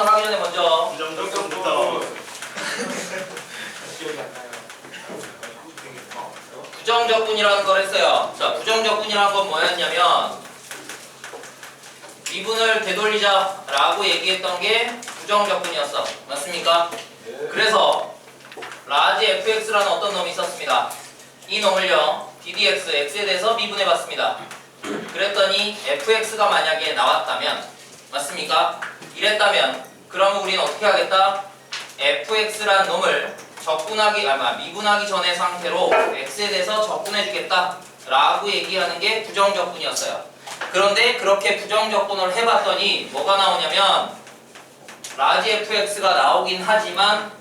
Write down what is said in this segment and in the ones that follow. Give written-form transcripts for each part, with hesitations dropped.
적분을 하기 전에 먼저 부정적분부터. 기억이 안 나요. 부정적분이라는 걸 했어요. 자, 부정적분이라는 건 뭐였냐면 미분을 되돌리자 라고 얘기했던 게 부정적분이었어. 맞습니까? 그래서 라지 fx라는 어떤 놈이 있었습니다. 이 놈을요 ddx, x에 대해서 미분해 봤습니다. 그랬더니 fx가 만약에 나왔다면, 맞습니까? 이랬다면 그러면 우리는 어떻게 하겠다? fx란 놈을 미분하기 전의 상태로 x에 대해서 적분해 주겠다 라고 얘기하는 게 부정적분이었어요. 그런데 그렇게 부정적분을 해봤더니 뭐가 나오냐면 라지 fx가 나오긴 하지만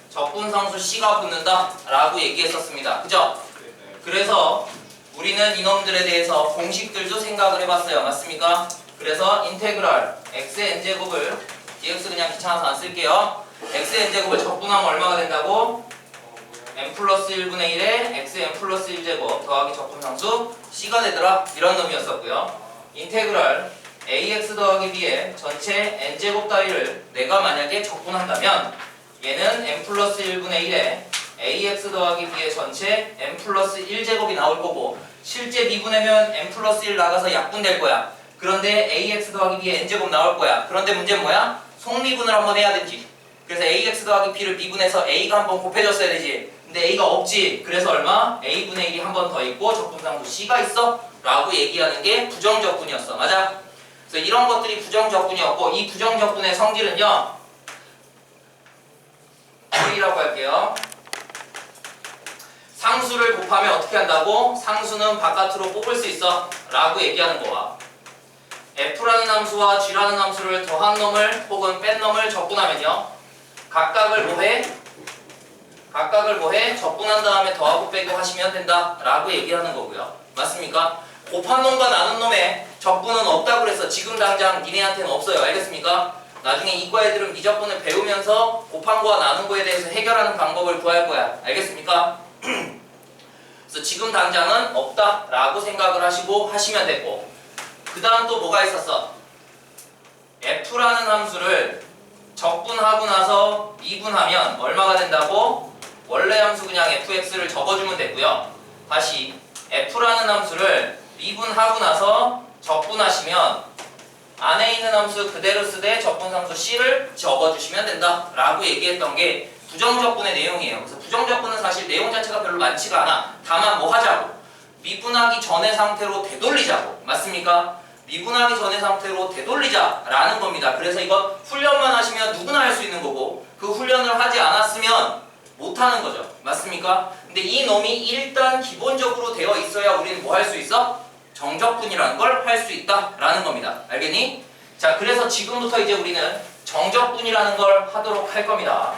적분상수 c가 붙는다 라고 얘기했었습니다. 그죠? 그래서 우리는 이놈들에 대해서 공식들도 생각을 해봤어요. 맞습니까? 그래서 인테그랄 x의 n제곱을 dx 그냥 귀찮아서 안 쓸게요. x의 n제곱을 적분하면 얼마가 된다고? n 플러스 1분의 1에 x의 n 플러스 1제곱 더하기 적분상수 c가 되더라. 이런 놈이었었고요. 인테그랄 ax 더하기 b의 전체 n제곱 따위를 내가 만약에 적분한다면 얘는 n 플러스 1분의 1에 ax 더하기 b의 전체 n 플러스 1제곱이 나올 거고, 실제 미분하면 n 플러스 1 나가서 약분될 거야. 그런데 ax 더하기 b의 n제곱 나올 거야. 그런데 문제는 뭐야? 속미분을 한번 해야 되지. 그래서 ax 더하기 b를 미분해서 a가 한번 곱해줬어야 되지. 근데 a가 없지. 그래서 얼마? a분의 1이 한 번 더 있고 적분상수 c가 있어 라고 얘기하는 게 부정적분이었어. 맞아? 그래서 이런 것들이 부정적분이었고, 이 부정적분의 성질은요 V라고 할게요. 상수를 곱하면 어떻게 한다고? 상수는 바깥으로 뽑을 수 있어 라고 얘기하는 거와, F라는 함수와 G라는 함수를 더한 놈을 혹은 뺀 놈을 적분하면요 각각을 뭐해? 적분한 다음에 더하고 빼고 하시면 된다 라고 얘기하는 거고요. 맞습니까? 곱한 놈과 나눈 놈의 적분은 없다고 그랬어. 지금 당장 니네한테는 없어요. 알겠습니까? 나중에 이과 애들은 미적분을 배우면서 곱한 거와 나눈 거에 대해서 해결하는 방법을 구할 거야. 알겠습니까? 그래서 지금 당장은 없다 라고 생각을 하시고 하시면 되고, 그 다음 또 뭐가 있었어? F라는 함수를 적분하고 나서 미분하면 얼마가 된다고? 원래 함수 그냥 fx를 적어주면 되고요. 다시 F라는 함수를 미분하고 나서 적분하시면 안에 있는 함수 그대로 쓰되 적분상수 c를 적어주시면 된다 라고 얘기했던 게 부정적분의 내용이에요. 그래서 부정적분은 사실 내용 자체가 별로 많지가 않아. 다만 뭐 하자고? 미분하기 전의 상태로 되돌리자고. 맞습니까? 미분하기 전의 상태로 되돌리자 라는 겁니다. 그래서 이거 훈련만 하시면 누구나 할 수 있는 거고, 그 훈련을 하지 않았으면 못하는 거죠. 맞습니까? 근데 이 놈이 일단 기본적으로 되어 있어야 우리는 뭐 할 수 있어? 정적분이라는 걸 할 수 있다 라는 겁니다. 알겠니? 자, 그래서 지금부터 이제 우리는 정적분이라는 걸 하도록 할 겁니다.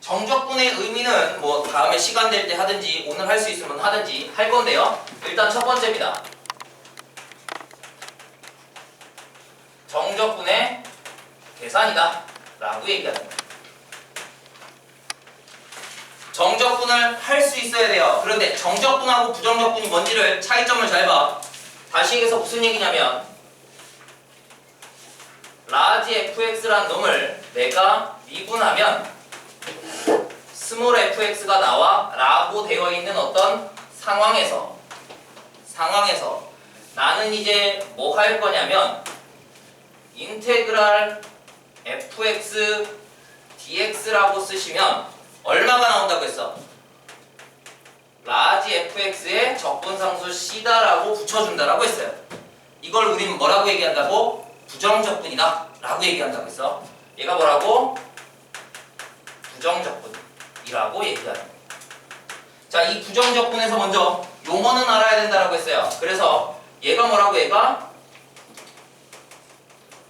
정적분의 의미는 뭐 다음에 시간 될 때 하든지 오늘 할 수 있으면 하든지 할 건데요. 일단 첫 번째입니다. 정적분의 계산이다 라고 얘기하는 거예요. 정적분을 할 수 있어야 돼요. 그런데 정적분하고 부정적분이 뭔지를 차이점을 잘 봐. 다시 얘기해서 무슨 얘기냐면 라지 fx란 놈을 내가 미분하면 스몰 fx가 나와 라고 되어 있는 어떤 상황에서 나는 이제 뭐 할 거냐면 인테그랄 fx dx라고 쓰시면 얼마가 나온다고 했어? 라지 fx의 적분상수 c다라고 붙여준다라고 했어요. 이걸 우리는 뭐라고 얘기한다고? 부정적분이다 라고 얘기한다고 했어. 얘가 뭐라고? 부정적분이라고 얘기하는 거예요. 자, 이 부정적분에서 먼저 용어는 알아야 된다라고 했어요. 그래서 얘가 뭐라고? 얘가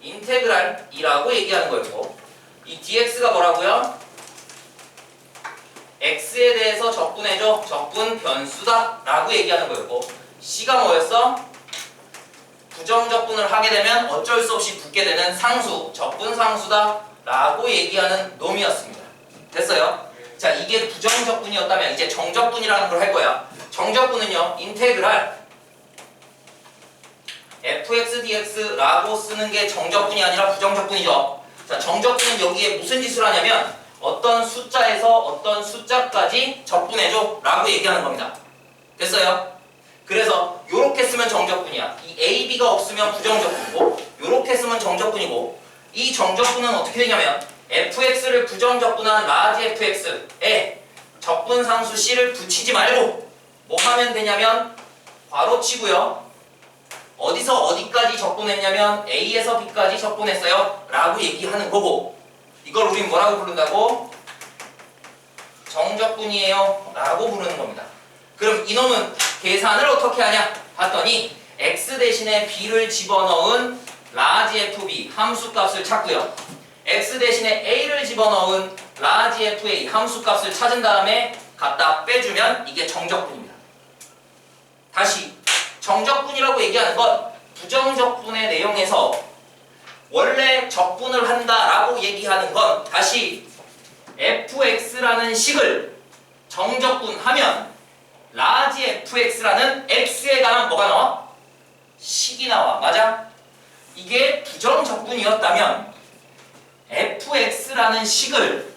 인테그랄이라고 얘기하는 거였고, 이 dx가 뭐라고요? x에 대해서 적분해줘. 적분 변수다 라고 얘기하는 거였고, c가 뭐였어? 부정적분을 하게 되면 어쩔 수 없이 붙게 되는 상수, 적분상수다 라고 얘기하는 놈이었습니다. 됐어요? 자, 이게 부정적분이었다면 이제 정적분이라는 걸 할 거야. 정적분은요 인테그랄 fx dx라고 쓰는 게 정적분이 아니라 부정적분이죠. 자, 정적분은 여기에 무슨 짓을 하냐면 어떤 숫자에서 어떤 숫자까지 적분해줘 라고 얘기하는 겁니다. 됐어요? 그래서 요렇게 쓰면 정적분이야. 이 a, b가 없으면 부정적분이고 요렇게 쓰면 정적분이고 이 정적분은 어떻게 되냐면 fx를 부정적분한 라지 fx에 적분상수 c를 붙이지 말고 뭐 하면 되냐면 괄호치고요. 어디서 어디까지 적분했냐면 A에서 B까지 적분했어요 라고 얘기하는 거고 이걸 우린 뭐라고 부른다고? 정적분이에요 라고 부르는 겁니다. 그럼 이놈은 계산을 어떻게 하냐 봤더니 x 대신에 b를 집어넣은 라지 fb 함수값을 찾고요. x 대신에 a를 집어넣은 라지 fa 함수값을 찾은 다음에 갖다 빼주면 이게 정적분입니다. 다시 정적분이라고 얘기하는 건 부정적분의 내용에서 원래 적분을 한다라고 얘기하는 건 다시 fx라는 식을 정적분하면 라지 fx라는 x에 관한 뭐가 나와? 식이 나와. 맞아? 이게 부정적분이었다면 fx라는 식을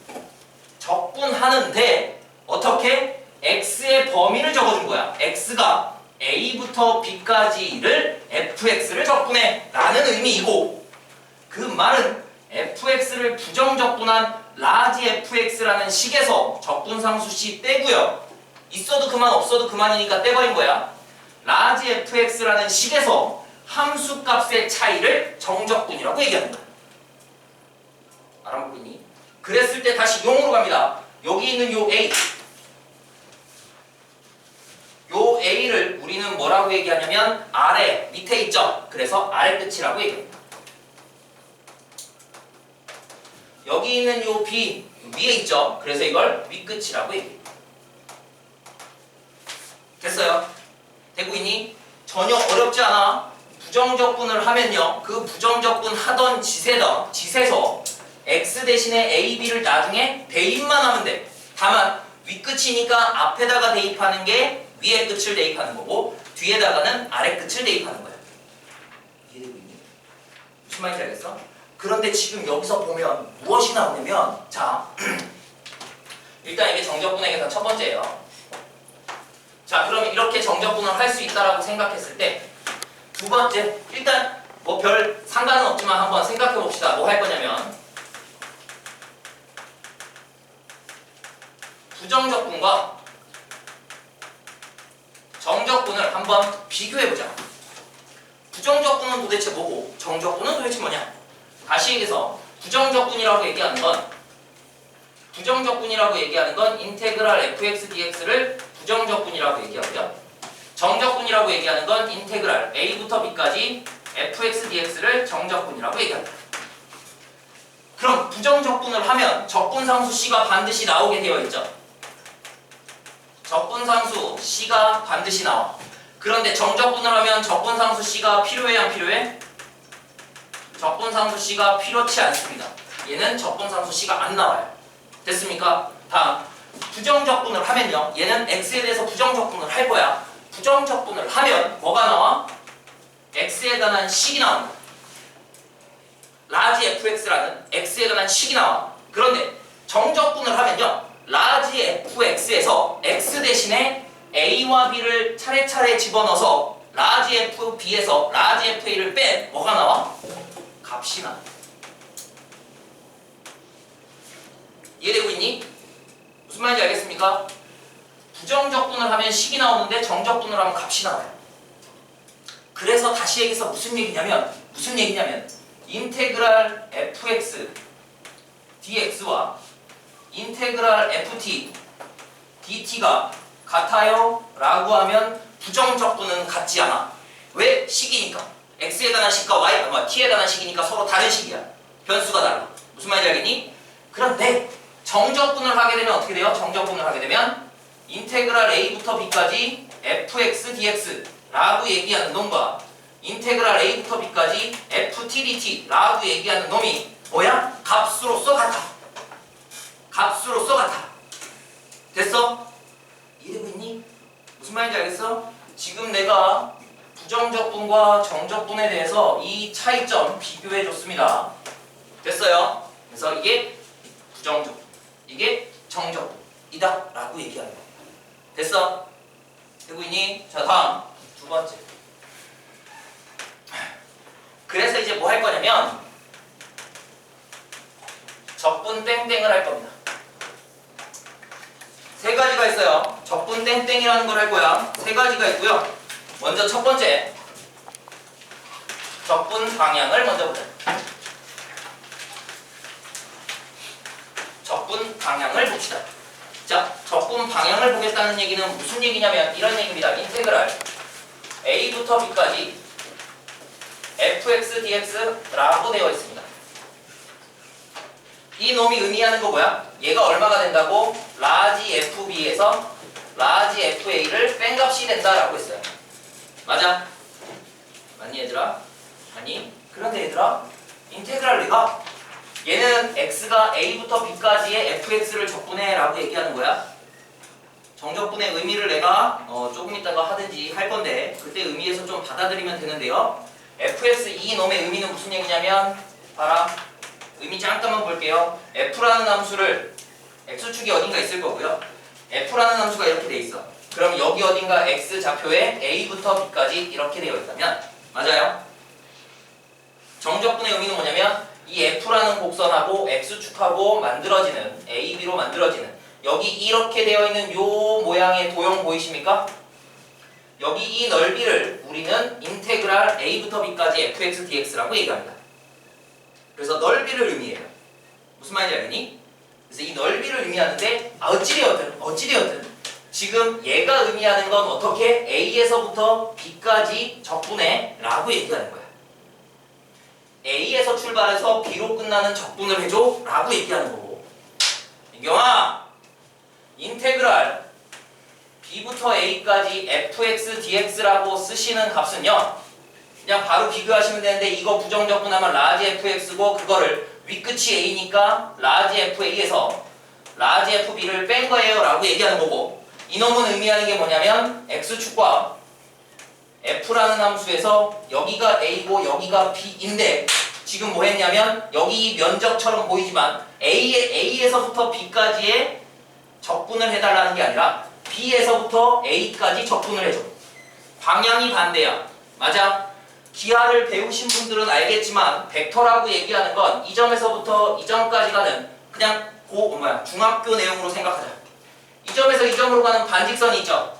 적분하는데 어떻게? x의 범위를 적어준 거야. x가 a부터 b까지를 fx를 적분해 라는 의미이고 그 말은 fx를 부정적분한 라지 fx라는 식에서 적분상수 c 떼고요. 있어도 그만 없어도 그만이니까 떼버린 거야. 라지 fx라는 식에서 함수값의 차이를 정적분이라고 얘기하는 거야. 알아먹고 있니? 그랬을 때 다시 용으로 갑니다. 여기 있는 요 a 요 A를 우리는 뭐라고 얘기하냐면 아래, 밑에 있죠? 그래서 아래 끝이라고 얘기합니다. 여기 있는 요 B 위에 있죠? 그래서 이걸 윗끝이라고 얘기합니다. 됐어요? 되고 있니? 전혀 어렵지 않아. 부정적분을 하면요. 그 부정적분 하던 짓에서 X 대신에 A, B를 나중에 대입만 하면 돼. 다만 윗끝이니까 앞에다가 대입하는 게 위에 끝을 대입하는 거고 뒤에다가는 아래 끝을 대입하는 거야. 이해되고 있니? 무슨 말인지 알겠어? 그런데 지금 여기서 보면 무엇이 나오냐면 자 일단 이게 정적분의 계산 첫 번째예요. 자 그러면 이렇게 정적분을 할 수 있다라고 생각했을 때 두 번째 일단 뭐 별 상관은 없지만 한번 생각해 봅시다. 뭐 할 거냐면 부정적분과 정적분을 한번 비교해보자. 부정적분은 도대체 뭐고 정적분은 도대체 뭐냐? 다시 얘기해서 부정적분이라고 얘기하는 건 인테그랄 fx dx를 부정적분이라고 얘기하고요. 정적분이라고 얘기하는 건 인테그랄 a부터 b까지 fx dx를 정적분이라고 얘기합니다. 그럼 부정적분을 하면 적분상수 c가 반드시 나오게 되어 있죠. 적분상수 C가 반드시 나와. 그런데 정적분을 하면 적분상수 C가 필요해 안 필요해? 적분상수 C가 필요치 않습니다. 얘는 적분상수 C가 안 나와요. 됐습니까? 다음 부정적분을 하면요. 얘는 X에 대해서 부정적분을 할 거야. 부정적분을 하면 뭐가 나와? X에 관한 식이 나옵니다. 라지 fx라는 X에 관한 식이 나와. 그런데 정적분을 하면요. 라지 fx에서 x 대신에 a와 b를 차례차례 집어넣어서 라지 fb에서 라지 fa를 뺀 뭐가 나와? 값이 나와. 이해되고 있니? 무슨 말인지 알겠습니까? 부정적분을 하면 식이 나오는데 정적분을 하면 값이 나와요. 그래서 다시 얘기해서 무슨 얘기냐면 인테그랄 fx dx와 인테그랄 ft dt가 같아요? 라고 하면 부정적분은 같지 않아. 왜? 식이니까. x에 관한 식과 t에 관한 식이니까 서로 다른 식이야. 변수가 달라. 무슨 말인지 알겠니? 그런데 정적분을 하게 되면 어떻게 돼요? 정적분을 하게 되면 인테그랄 a부터 b까지 fx dx 라고 얘기하는 놈과 인테그랄 a부터 b까지 ft dt 라고 얘기하는 놈이 뭐야? 값으로서 같아. 값으로서 같아. 됐어? 이해되고 있니? 무슨 말인지 알겠어? 지금 내가 부정적분과 정적분에 대해서 이 차이점 비교해 줬습니다. 됐어요? 그래서 이게 부정적분, 이게 정적분이다 라고 얘기하는 겁니다. 됐어? 되고 있니? 자, 다음 두 번째. 그래서 이제 뭐 할 거냐면 적분 땡땡을 할 겁니다. 세 가지가 있어요. 적분 땡땡이라는 걸 할 거야. 세 가지가 있고요. 먼저 첫 번째, 적분 방향을 먼저 보자. 적분 방향을 봅시다. 자, 적분 방향을 보겠다는 얘기는 무슨 얘기냐면 이런 얘기입니다. 인테그랄 a부터 b까지 fx dx라고 되어 있습니다. 이 놈이 의미하는 거 뭐야? 얘가 얼마가 된다고? 라지 fb에서 라지 fa를 뺀 값이 된다라고 했어요. 맞아? 맞니 얘들아? 아니? 그런데 얘들아, 인테그랄 내가 얘는 x가 a부터 b까지의 fx를 적분해 라고 얘기하는 거야. 정적분의 의미를 내가 조금 있다가 하든지 할 건데 그때 의미에서 좀 받아들이면 되는데요. fx 이 놈의 의미는 무슨 얘기냐면 봐라. 의미 잠깐만 볼게요. f라는 함수를 x축이 어딘가 있을 거고요. f라는 함수가 이렇게 돼 있어. 그럼 여기 어딘가 x 좌표에 a부터 b까지 이렇게 되어 있다면 맞아요? 정적분의 의미는 뭐냐면 이 f라는 곡선하고 x축하고 만들어지는 ab로 만들어지는 여기 이렇게 되어 있는 요 모양의 도형 보이십니까? 여기 이 넓이를 우리는 인테그랄 a부터 b까지 fx dx라고 얘기합니다. 그래서 넓이를 의미해요. 무슨 말인지 알겠니? 그래서 이 넓이를 의미하는데 어찌되었든 지금 얘가 의미하는 건 어떻게? A에서부터 B까지 적분해 라고 얘기하는 거야. A에서 출발해서 B로 끝나는 적분을 해줘 라고 얘기하는 거고, 민경아 인테그랄 B부터 A까지 fx dx라고 쓰시는 값은요 그냥 바로 비교하시면 되는데 이거 부정적분하면 라지 fx고 그거를 윗끝이 a니까 라지 fa에서 라지 fb를 뺀 거예요 라고 얘기하는 거고, 이놈은 의미하는 게 뭐냐면 x축과 f라는 함수에서 여기가 a고 여기가 b인데 지금 뭐 했냐면 여기 면적처럼 보이지만 a에서부터 b까지의 적분을 해달라는 게 아니라 b에서부터 a까지 적분을 해줘. 방향이 반대야. 맞아? 기하를 배우신 분들은 알겠지만 벡터라고 얘기하는 건 이 점에서부터 이 점까지 가는 그냥 중학교 내용으로 생각하자. 이 점에서 이 점으로 가는 반직선이 있죠.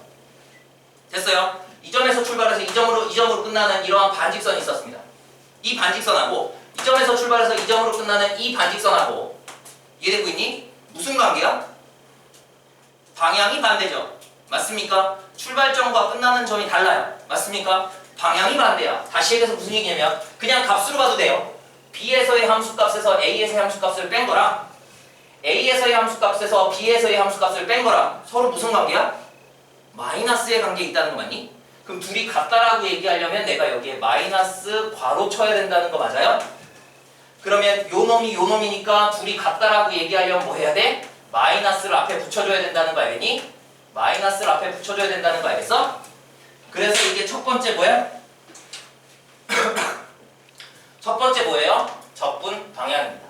됐어요? 이 점에서 출발해서 이 점으로 끝나는 이러한 반직선이 있었습니다. 이 반직선하고 이 점에서 출발해서 이 점으로 끝나는 이 반직선하고 이해되고 있니? 무슨 관계야? 방향이 반대죠. 맞습니까? 출발점과 끝나는 점이 달라요. 맞습니까? 방향이 반대야. 다시 얘기해서 무슨 얘기냐면 그냥 값으로 봐도 돼요. B에서의 함수값에서 A에서의 함수값을 뺀 거랑 A에서의 함수값에서 B에서의 함수값을 뺀 거랑 서로 무슨 관계야? 마이너스의 관계에 있다는 거 맞니? 그럼 둘이 같다라고 얘기하려면 내가 여기에 마이너스 괄호 쳐야 된다는 거 맞아요? 그러면 요 놈이니까 둘이 같다라고 얘기하려면 뭐 해야 돼? 마이너스를 앞에 붙여줘야 된다는 거 알겠니? 마이너스를 앞에 붙여줘야 된다는 거 알겠어? 그래서 이게 첫 번째 뭐야? 첫 번째 뭐예요? 적분 방향입니다.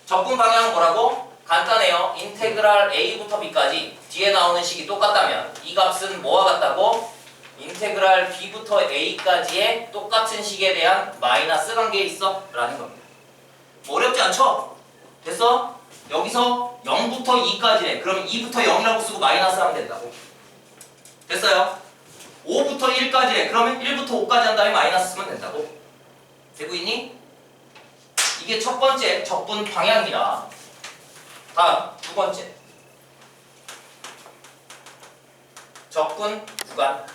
적분 방향은 뭐라고? 간단해요. 인테그랄 a부터 b까지 뒤에 나오는 식이 똑같다면 이 값은 뭐와 같다고? 인테그랄 b부터 a까지의 똑같은 식에 대한 마이너스 관계에 있어 라는 겁니다. 뭐 어렵지 않죠? 됐어? 여기서 0부터 2까지래. 그럼 2부터 0이라고 쓰고 마이너스 하면 된다고. 됐어요? 5부터 1까지래. 그러면 1부터 5까지 한 다음에 마이너스 쓰면 된다고. 되고 있니? 이게 첫 번째 적분 방향입니다. 다음 두 번째 적분 구간.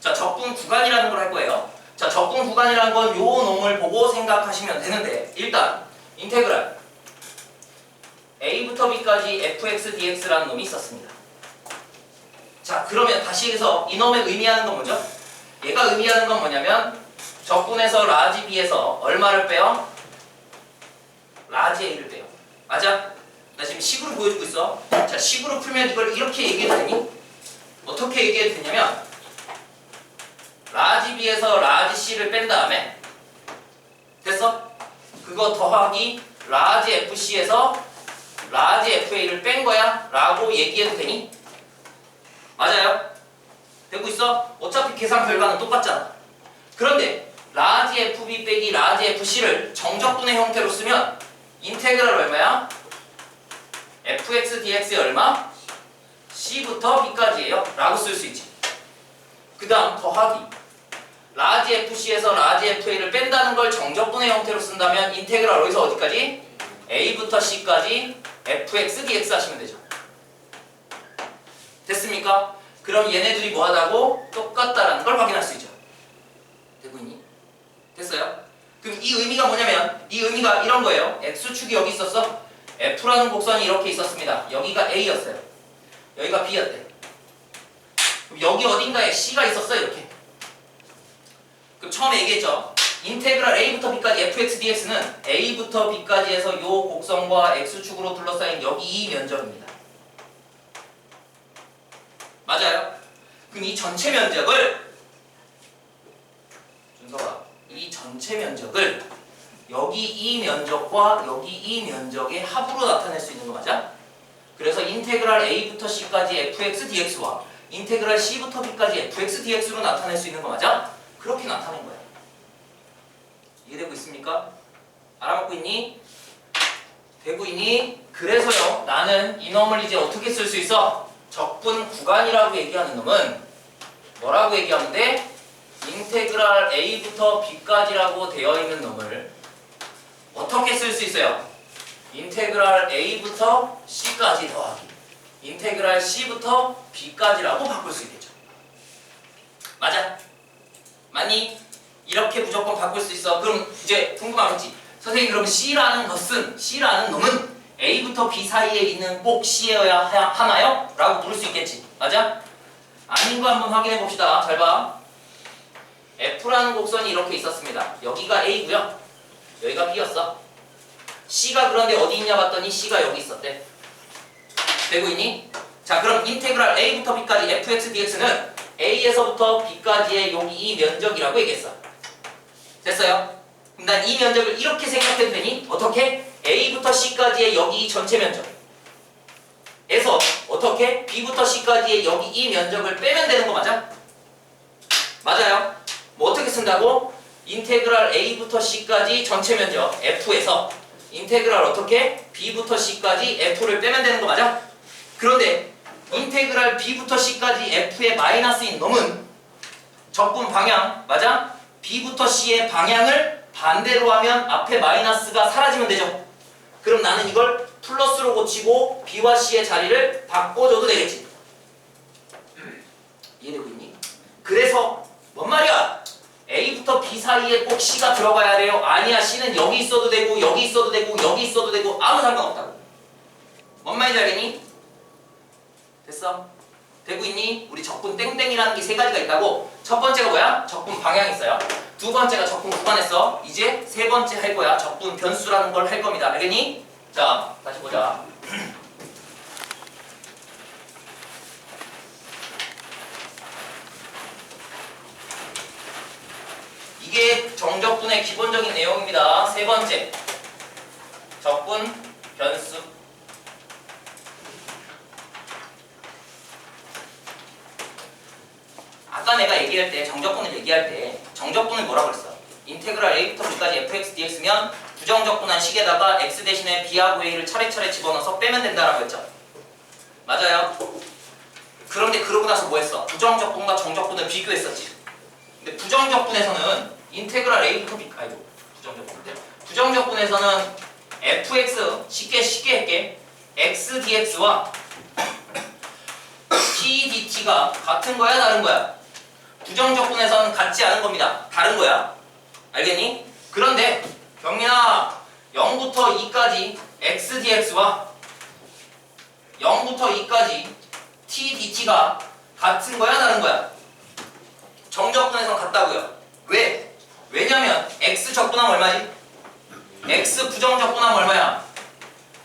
자, 적분 구간이라는 걸 할 거예요. 자, 적분 구간이라는 건 요 놈을 보고 생각하시면 되는데 일단 인테그랄 a부터 b까지 fx dx라는 놈이 있었습니다. 자, 그러면 다시 해서 이놈의 의미하는 건 뭐죠? 얘가 의미하는 건 뭐냐면 적분에서 라지 b에서 얼마를 빼요? 라지 a를 빼요. 맞아? 나 지금 식으로 보여주고 있어. 자, 식으로 풀면 이걸 이렇게 얘기해도 되니? 어떻게 얘기해도 되냐면 라지 B에서 라지 C를 뺀 다음에 됐어? 그거 더하기 라지 FC에서 라지 FA를 뺀 거야 라고 얘기해도 되니? 맞아요? 되고 있어? 어차피 계산 결과는 똑같잖아. 그런데 라지 FB 빼기 라지 FC를 정적분의 형태로 쓰면 인테그랄 얼마야? fx dx의 얼마? c부터 b까지예요 라고 쓸 수 있지. 그 다음 더하기 라지 FC에서 라지 FA를 뺀다는 걸 정적분의 형태로 쓴다면 인테그랄 어디서 어디까지? a부터 c까지 fx dx 하시면 되죠. 됐습니까? 그럼 얘네들이 뭐하다고? 똑같다라는 걸 확인할 수 있죠. 되고 있니? 됐어요? 그럼 이 의미가 뭐냐면 이 의미가 이런 거예요. x축이 여기 있었어. f라는 곡선이 이렇게 있었습니다. 여기가 a였어요. 여기가 b였대. 그럼 여기 어딘가에 c가 있었어 이렇게. 그럼 처음에 얘기했죠. 인테그랄 a부터 b까지 fx dx는 a부터 b까지 해서 요 곡선과 x축으로 둘러싸인 여기 이 면적입니다. 맞아요? 그럼 이 전체 면적을 준서가 이 전체 면적을 여기 이 면적과 여기 이 면적의 합으로 나타낼 수 있는 거 맞아? 그래서 인테그랄 a부터 c까지 fx dx와 인테그랄 c부터 b까지 fx dx로 나타낼 수 있는 거 맞아? 그렇게 나타낸 거야. 이해되고 있습니까? 알아먹고 있니? 되고 있니? 그래서요 나는 이 놈을 이제 어떻게 쓸 수 있어? 적분 구간이라고 얘기하는 놈은 뭐라고 얘기하면 돼? 인테그랄 a부터 b까지라고 되어 있는 놈을 어떻게 쓸 수 있어요? 인테그랄 a부터 c까지 더하기 인테그랄 c부터 b까지라고 바꿀 수 있겠죠. 맞아? 맞니? 이렇게 무조건 바꿀 수 있어. 그럼 이제 궁금하겠지? 선생님 그럼 c라는 것은 c라는 놈은 a부터 b 사이에 있는 꼭 c여야 하나요? 라고 물을 수 있겠지. 맞아? 아닌 거 한번 확인해 봅시다. 잘 봐. f라는 곡선이 이렇게 있었습니다. 여기가 a고요. 여기가 b였어. c가 그런데 어디 있냐 봤더니 c가 여기 있었대. 되고 있니? 자 그럼 인테그랄 a부터 b까지 fx dx는 a에서부터 b까지의 여기 이 면적이라고 얘기했어. 됐어요? 그럼 난 이 면적을 이렇게 생각해도 되니? 어떻게? a부터 c까지의 여기 이 전체 면적 에서 어떻게? b부터 c까지의 여기 이 면적을 빼면 되는 거 맞아? 맞아요. 뭐 어떻게 쓴다고? 인테그랄 a부터 c까지 전체 면적 f에서 인테그랄 어떻게? b부터 c까지 f를 빼면 되는 거 맞아? 그런데 인테그랄 b부터 c까지 f의 마이너스인 놈은 적분 방향 맞아? b부터 c의 방향을 반대로 하면 앞에 마이너스가 사라지면 되죠. 그럼 나는 이걸 플러스로 고치고 b와 c의 자리를 바꿔줘도 되겠지. 이해되고 있니? 그래서 뭔 말이야? a부터 b 사이에 꼭 c가 들어가야 돼요? 아니야. c는 여기 있어도 되고 여기 있어도 되고 여기 있어도 되고 아무 상관없다고. 뭔 말인지 알겠니? 됐어? 되고 있니? 우리 적분 땡땡이라는 게 세 가지가 있다고. 첫 번째가 뭐야? 적분 방향이 있어요. 두 번째가 적분 구간했어. 이제 세 번째 할 거야. 적분 변수라는 걸 할 겁니다. 알겠니? 자, 다시 보자. 이게 정적분의 기본적인 내용입니다. 세 번째, 적분 변수. 아까 내가 얘기할 때 정적분을 얘기할 때 정적분을 뭐라고 그랬어? 인테그랄 a부터 b까지 fx dx면 부정적분한 식에다가 x 대신에 b하고 a를 차례차례 집어넣어서 빼면 된다라고 했죠. 맞아요. 그런데 그러고 나서 뭐 했어? 부정적분과 정적분을 비교했었지. 근데 부정적분에서는 인테그랄 a부터 b 아이고 부정적분인데 부정적분에서는 fx 쉽게 할게. x dx와 p dt가 같은 거야 다른 거야? 부정적분에서는 같지 않은 겁니다. 다른 거야. 알겠니? 그런데 경민아 0부터 2까지 x dx와 0부터 2까지 t dt가 같은 거야 다른 거야? 정적분에서는 같다고요. 왜? 왜냐면 x 적분하면 얼마지? x 부정적분하면 얼마야?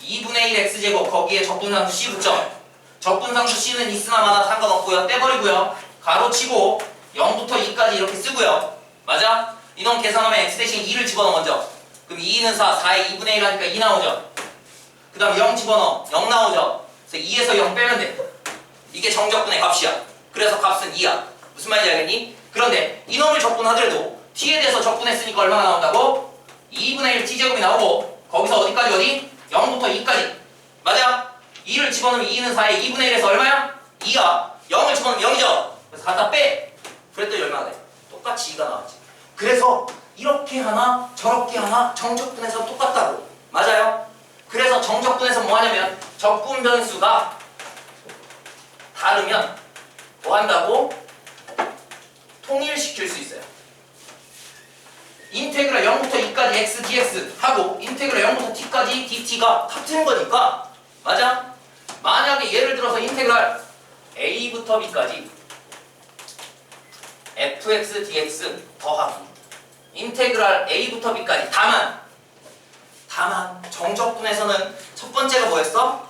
2분의 1 x제곱 거기에 적분함수 c 붙죠? 적분상수 C는 있으나 마나 상관없고요. 떼버리고요. 가로치고 0부터 2까지 이렇게 쓰고요. 맞아? 이놈 계산하면 x 대신 2를 집어넣어 먼저. 그럼 2는 4, 4에 2분의 1 하니까 2 나오죠. 그 다음 0 집어넣어. 0 나오죠. 그래서 2에서 0 빼면 돼. 이게 정적분의 값이야. 그래서 값은 2야. 무슨 말인지 알겠니? 그런데 이놈을 적분하더라도 t에 대해서 적분했으니까 얼마나 나온다고? 2분의 1 t제곱이 나오고 거기서 어디까지 어디? 0부터 2까지. 맞아? 2를 집어넣으면 2는 4에 2분의 1에서 얼마야? 2야. 0을 집어넣으면 0이죠. 그래서 갖다 빼. 그랬더니 얼마나 돼? 똑같이 2가 나왔지. 그래서 이렇게 하나 저렇게 하나 정적분해서 똑같다고. 맞아요? 그래서 정적분해서 뭐 하냐면 적분 변수가 다르면 뭐 한다고? 통일시킬 수 있어요. 인테그랄 0부터 2까지 x dx 하고 인테그랄 0부터 t까지 dt가 같은 거니까. 맞아? 만약에 예를 들어서 인테그랄 a부터 b까지 fx dx 더하기 인테그랄 a부터 b까지 다만 정적분에서는 첫 번째가 뭐였어?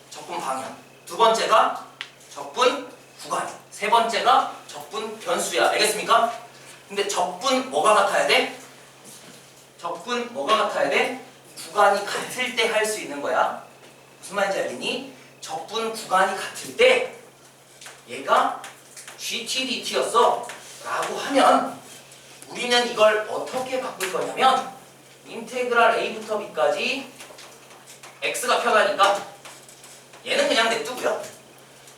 적분 방향. 두 번째가 적분 구간. 세 번째가 적분 변수야. 알겠습니까? 근데 적분 뭐가 같아야 돼? 적분 뭐가 같아야 돼? 구간이 같을 때 할 수 있는 거야. 무슨 말인지 알겠니? 적분 구간이 같을 때 얘가 GTDT였어 라고 하면 우리는 이걸 어떻게 바꿀 거냐면 인테그랄 a부터 b까지 x가 편하니까 얘는 그냥 냅두고요.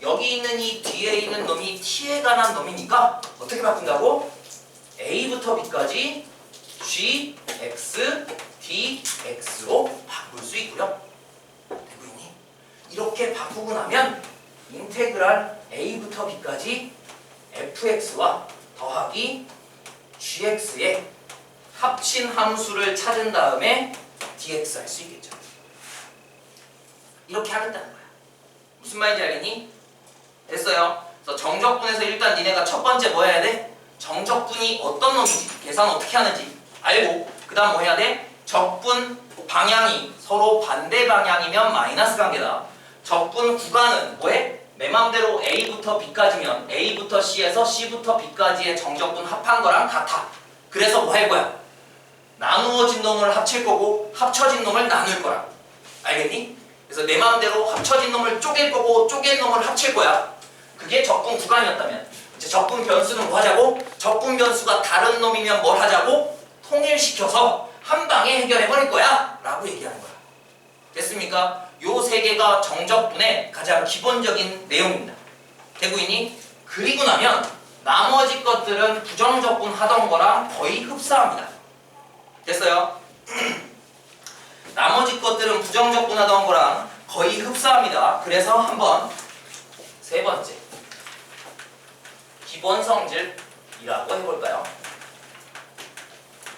여기 있는 이 뒤에 있는 놈이 t에 관한 놈이니까 어떻게 바꾼다고? a부터 b까지 gx dx로 바꿀 수 있고요. 되고 있니? 이렇게 바꾸고 나면 인테그랄 a부터 b까지 fx와 더하기 gx의 합친 함수를 찾은 다음에 dx 할 수 있겠죠. 이렇게 하겠다는 거야. 무슨 말인지 알겠니? 됐어요. 그래서 정적분에서 일단 니네가 첫 번째 뭐 해야 돼? 정적분이 어떤 놈인지 계산 어떻게 하는지 알고 그 다음 뭐 해야 돼? 적분 방향이 서로 반대 방향이면 마이너스 관계다. 적분 구간은 뭐해? 내 맘대로 A부터 B까지면 A부터 C에서 C부터 B까지의 정적분 합한 거랑 같아. 그래서 뭐 할 거야? 나누어진 놈을 합칠 거고 합쳐진 놈을 나눌 거야. 알겠니? 그래서 내 맘대로 합쳐진 놈을 쪼갤 거고 쪼갠 놈을 합칠 거야. 그게 적분 구간이었다면 이제 적분 변수는 뭐 하자고? 적분 변수가 다른 놈이면 뭘 하자고? 통일시켜서 한 방에 해결해 버릴 거야 라고 얘기하는 거야. 됐습니까? 요 세 개가 정적분의 가장 기본적인 내용입니다. 되고 있니? 그리고 나면 나머지 것들은 부정적분 하던 거랑 거의 흡사합니다. 됐어요? 나머지 것들은 부정적분 하던 거랑 거의 흡사합니다. 그래서 한번 세 번째 기본 성질이라고 해볼까요?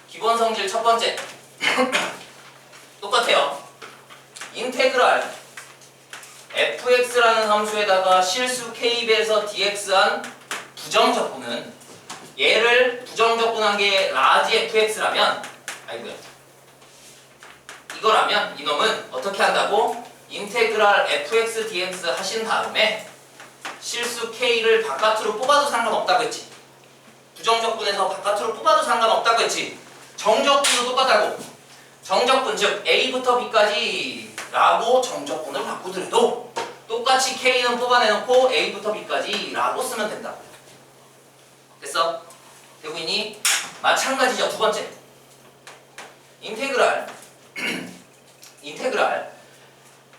기본 성질 첫 번째 똑같아요. 인테그랄 fx라는 함수에다가 실수 k배에서 dx한 부정적분은 얘를 부정적분한 게 라지 fx라면 아이고야 이거라면 이놈은 어떻게 한다고? 인테그랄 fx dx 하신 다음에 실수 k를 바깥으로 뽑아도 상관없다고 했지. 부정적분에서 바깥으로 뽑아도 상관없다고 했지. 정적분도 똑같다고. 정적분 즉 a부터 b까지 라고 정적분을 바꾸더라도 똑같이 k는 뽑아내놓고 a부터 b까지 라고 쓰면 된다. 됐어? 되고 있니? 마찬가지죠. 두 번째 인테그랄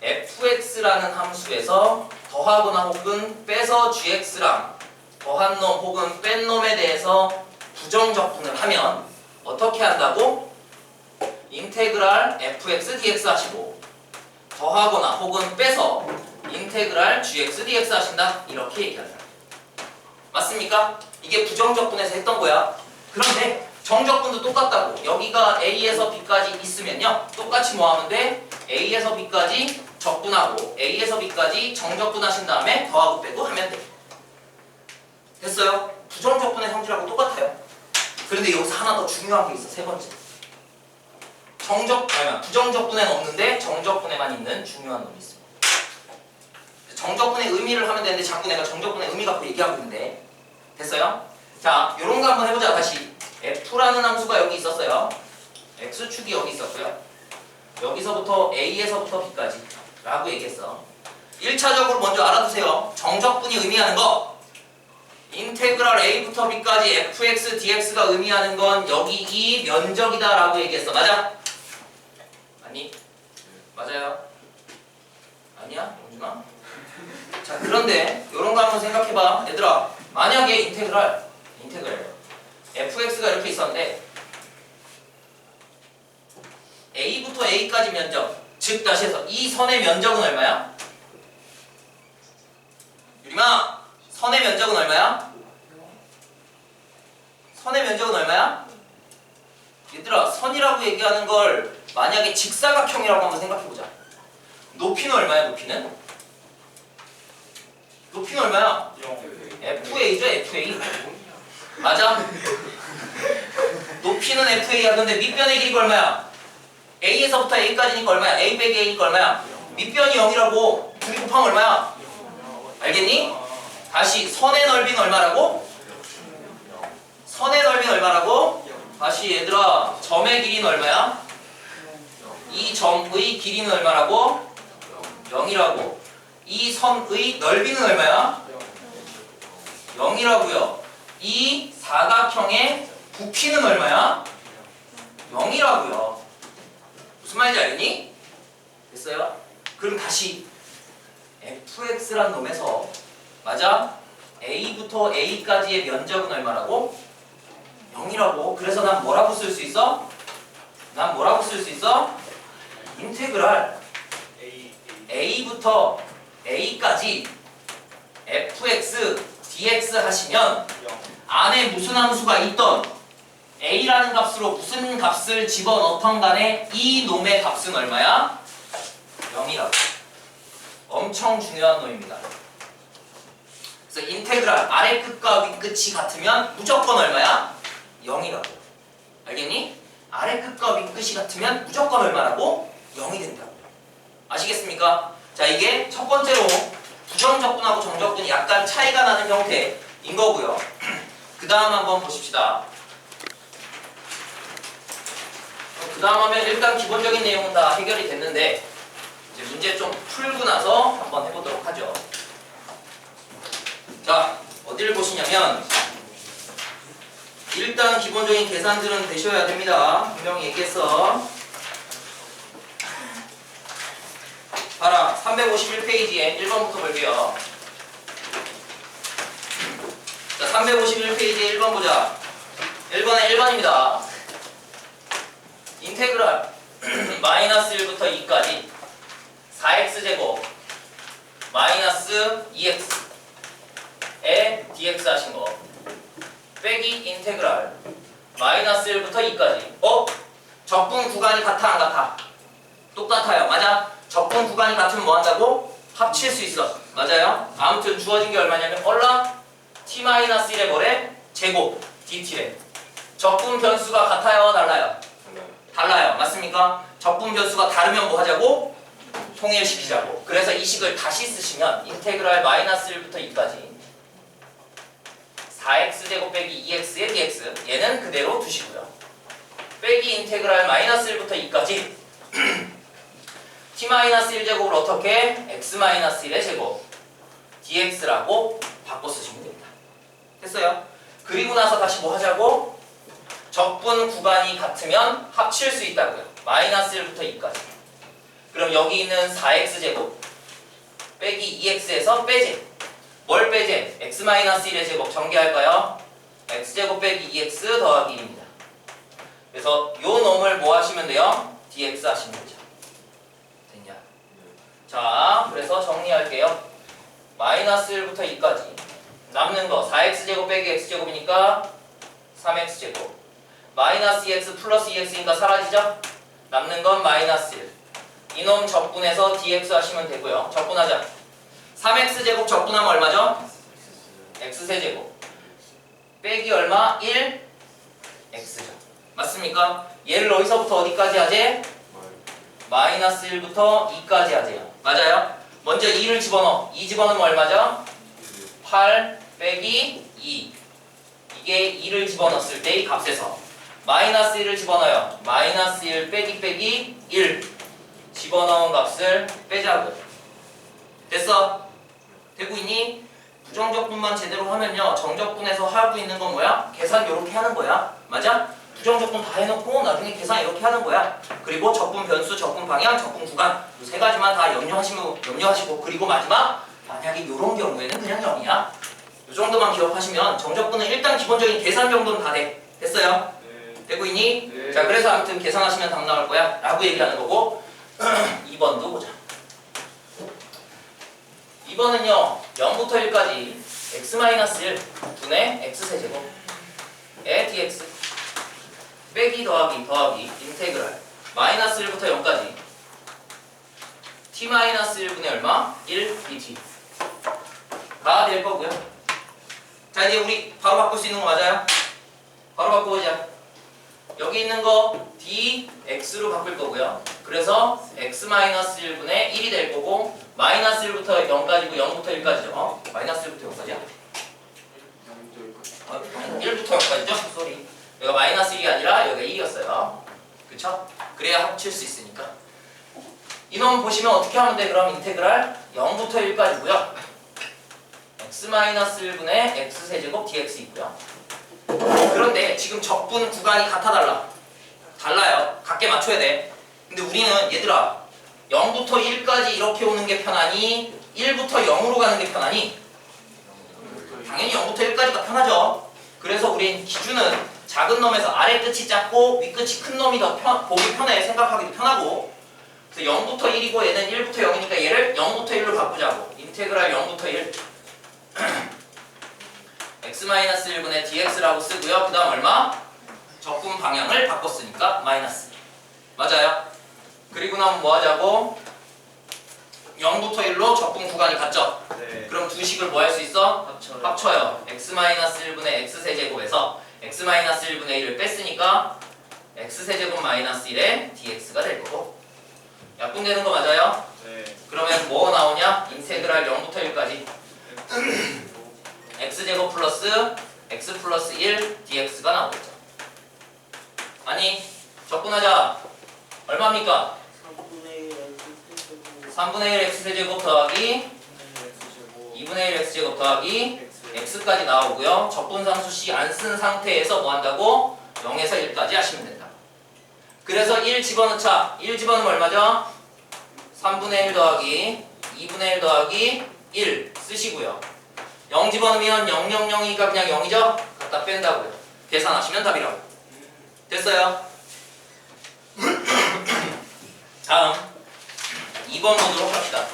fx라는 함수에서 더하거나 혹은 빼서 gx랑 더한 놈 혹은 뺀 놈에 대해서 부정적분을 하면 어떻게 한다고? 인테그랄 fx dx 하시고 더하거나 혹은 빼서 인테그랄 gx dx 하신다. 이렇게 얘기한다. 맞습니까? 이게 부정적분에서 했던 거야. 그런데 정적분도 똑같다고. 여기가 a에서 b까지 있으면요 똑같이 뭐 하면 돼? a에서 b까지 적분하고 a에서 b까지 정적분 하신 다음에 더하고 빼고 하면 돼. 됐어요? 부정적분의 성질하고 똑같아요. 그런데 여기서 하나 더 중요한 게 있어. 세 번째 부정적분에는 없는데 정적분에만 있는 중요한 놈이 있습니다. 정적분의 의미를 하면 되는데 자꾸 내가 정적분의 의미 갖고 얘기하고 있는데 됐어요? 자, 요런 거 한번 해보자. 다시 F라는 함수가 여기 있었어요. X축이 여기 있었고요. 여기서부터 A에서부터 B까지 라고 얘기했어. 1차적으로 먼저 알아두세요. 정적분이 의미하는 거 인테그랄 A부터 B까지 fx, dx가 의미하는 건 여기 이 면적이다 라고 얘기했어. 맞아? 아니? 맞아요? 아니야? 영준아? 자, 그런데 요런 거 한번 생각해봐. 얘들아, 만약에 인테그랄 fx가 이렇게 있었는데 A부터 A까지 면적, 즉 다시 해서 이 선의 면적은 얼마야? 유림아, 선의 면적은 얼마야? 선의 면적은 얼마야? 얘들아, 선이라고 얘기하는 걸 만약에 직사각형이라고 한번 생각해보자. 높이는 얼마야? 높이는 얼마야? FA죠, FA. 맞아? 높이는 FA야. 근데 밑변의 길이가 얼마야? A에서부터 A까지니까 얼마야? A 빼기 A니까 얼마야? 밑변이 0이라고. 둘이 곱하면 얼마야? 알겠니? 다시 선의 넓이는 얼마라고? 선의 넓이는 얼마라고? 다시 얘들아, 점의 길이는 얼마야? 이 점의 길이는 얼마라고? 0이라고. 이 선의 넓이는 얼마야? 0이라고요. 이 사각형의 부피는 얼마야? 0이라고요. 무슨 말인지 알겠니? 됐어요? 그럼 다시 fx란 놈에서 맞아? a부터 a까지의 면적은 얼마라고? 0이라고. 그래서 난 뭐라고 쓸 수 있어? 난 뭐라고 쓸 수 있어? 인테그랄 a부터 a까지 fx, dx 하시면 안에 무슨 함수가 있던 a라는 값으로 무슨 값을 집어넣던 간에 이 놈의 값은 얼마야? 0이라고. 엄청 중요한 놈입니다. 그래서 인테그랄 아래 끝과 위 끝이 같으면 무조건 얼마야? 0이라고. 알겠니? 아래 끝과 위 끝이 같으면 무조건 얼마라고? 0이 된다고. 아시겠습니까? 자, 이게 첫 번째로 부정적분하고 정적분이 약간 차이가 나는 형태인 거고요. 그 다음 한번 보십시다. 그 다음 하면 일단 기본적인 내용은 다 해결이 됐는데 이제 문제 좀 풀고 나서 한번 해보도록 하죠. 자, 어디를 보시냐면 일단 기본적인 계산들은 되셔야 됩니다. 분명히 얘기했어. 봐라, 351페이지에 1번부터 볼게요. 자, 351페이지에 1번 보자. 1번에 1번입니다. 인테그랄 마이너스 1부터 2까지 4x제곱 마이너스 2x에 dx 하신 거 빼기 인테그랄 마이너스 1부터 2까지 적분 구간이 같아 안 같아? 똑같아요. 맞아? 적분 구간이 같으면 뭐 한다고? 합칠 수 있어. 맞아요? 아무튼 주어진 게 얼마냐면 t-1의 뭐래? 제곱 dt래. 적분 변수가 같아요? 달라요? 달라요. 맞습니까? 적분 변수가 다르면 뭐 하자고? 통일시키자고. 그래서 이 식을 다시 쓰시면 인테그랄 마이너스 1부터 2까지 4x제곱 빼기 2x의 dx 얘는 그대로 두시고요. 빼기 인테그랄 마이너스 1부터 2까지 t-1제곱을 어떻게? x-1의 제곱 dx라고 바꿔 쓰시면 됩니다. 됐어요? 그리고 나서 다시 뭐 하자고? 적분 구간이 같으면 합칠 수 있다고요. 마이너스 1부터 2까지. 그럼 여기 있는 4x제곱 빼기 2x에서 빼제. 뭘 빼제? x-1의 제곱 전개할까요? x제곱 빼기 2x 더하기 1입니다. 그래서 요 놈을 뭐 하시면 돼요? dx 하시면 되죠. 됐냐? 자, 그래서 정리할게요. 마이너스 1부터 2까지 남는 거 4x제곱 빼기 x제곱이니까 3x제곱 마이너스 2x 플러스 2x니까 사라지죠? 남는 건 마이너스 1. 이놈 적분해서 dx 하시면 되고요. 적분하자. 3x제곱 적분하면 얼마죠? x세제곱 빼기 얼마? 1 x죠. 맞습니까? 얘를 어디서부터 어디까지 하재? 마이너스 1부터 2까지 하재요. 맞아요? 먼저 2를 집어넣어. 2 집어넣으면 얼마죠? 8 빼기 2. 이게 2를 집어넣었을 때의 값에서 마이너스 1을 집어넣어요. 마이너스 1 빼기 1 집어넣은 값을 빼자고요. 됐어? 되고 있니? 부정적분만 제대로 하면요, 정적분에서 하고 있는 건 뭐야? 계산 이렇게 하는 거야. 맞아? 부정적분 다 해놓고 나중에 계산 이렇게 하는 거야. 그리고 적분 변수, 적분 방향, 적분 구간 이 세 가지만 다 염려하시고 그리고 마지막 만약에 이런 경우에는 그냥 0이야. 이 정도만 기억하시면 정적분은 일단 기본적인 계산 정도는 다 돼. 됐어요? 네. 되고 있니? 네. 자, 그래서 아무튼 계산하시면 답 나올 거야 라고 얘기하는 거고 2번도 보자. 2번은요 0부터 1까지 x-1 분의 x세제곱의 dx 빼기 더하기 인테그랄 마이너스 1부터 0까지 t-1분의 얼마? 1 dt 가 될 거고요. 자, 이제 우리 바로 바꿀 수 있는 거 맞아요? 바로 바꿔보자. 여기 있는 거 dx로 바꿀 거고요. 그래서 x-1분의 1이 될 거고 마이너스 1부터 0까지고 0부터 1까지죠. 마이너스 1부터 0까지야? 1부터 0까지죠? 쏘리. 여기가 마이너스 1이 아니라 여기가 1이었어요. 그쵸? 그래야 합칠 수 있으니까. 이놈 보시면 어떻게 하면 돼? 그럼 인테그랄 0부터 1까지고요. x-1분의 x세제곱 dx 있고요. 그런데 지금 적분 구간이 같아 달라요. 같게 맞춰야 돼. 근데 우리는 얘들아 0부터 1까지 이렇게 오는 게 편하니 1부터 0으로 가는 게 편하니? 당연히 0부터 1까지가 편하죠. 그래서 우린 기준은 작은 놈에서 아래 끝이 작고 위 끝이 큰 놈이 더 보기 편해. 생각하기도 편하고. 그래서 0부터 1이고 얘는 1부터 0이니까 얘를 0부터 1로 바꾸자고. 인테그랄 0부터 1 x-1분의 dx라고 쓰고요. 그 다음 얼마? 적분 방향을 바꿨으니까 마이너스. 맞아요? 그리고 나면 뭐 하자고? 0부터 1로 적분 구간이 같죠? 네. 그럼 두 식을 뭐 할 수 있어? 합쳐요. x-1분의 x세제곱에서 x-1분의 1을 뺐으니까 x세제곱 마이너스 1의 dx가 될 거고. 약분되는 거 맞아요? 네. 그러면 뭐 나오냐? 인테그랄 0부터 1까지 x제곱 플러스 x 플러스 1 dx가 나오겠죠. 아니, 적분하자. 얼마입니까? 3분의 1 x세제곱 더하기 2분의 1 x제곱 더하기 x까지 나오고요. 적분상수 c 안 쓴 상태에서 뭐 한다고? 0에서 1까지 하시면 된다. 그래서 1 집어넣자. 1 집어넣으면 얼마죠? 3분의 1 더하기 2분의 1 더하기 1 쓰시고요. 0 집어넣으면 000이니까 그냥 0이죠? 갖다 뺀다고요. 계산하시면 답이라고. 됐어요? 다음 2번 보도록 합시다.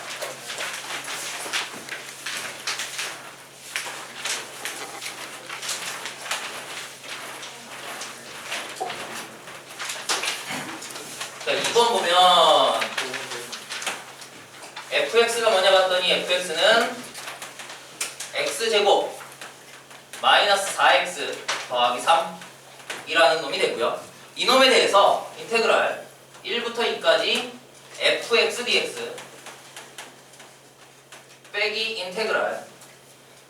자, 2번 보면 fx가 뭐냐 봤더니 fx는 x제곱 마이너스 4x 더하기 3이라는 놈이 되고요. 이 놈에 대해서 인테그랄 1부터 2까지 fx dx 빼기 인테그랄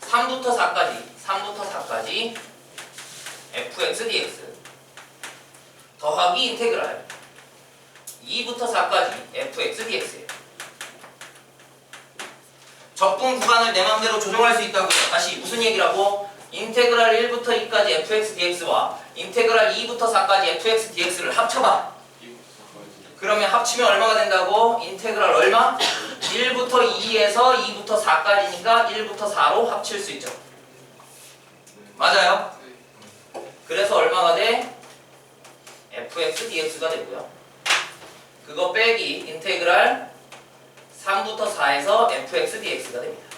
3부터 4까지 fx dx 더하기 인테그랄 2부터 4까지 fx dx예요. 적분 구간을 내 맘대로 조정할 수 있다고요. 다시 무슨 얘기라고? 인테그랄 1부터 2까지 fx dx와 인테그랄 2부터 4까지 fx dx를 합쳐봐. 그러면 합치면 얼마가 된다고? 인테그랄 얼마? 1부터 2에서 2부터 4까지니까 1부터 4로 합칠 수 있죠. 맞아요? 그래서 얼마가 돼? fx dx가 되고요. 그거 빼기 인테그랄 3부터 4에서 fx dx가 됩니다.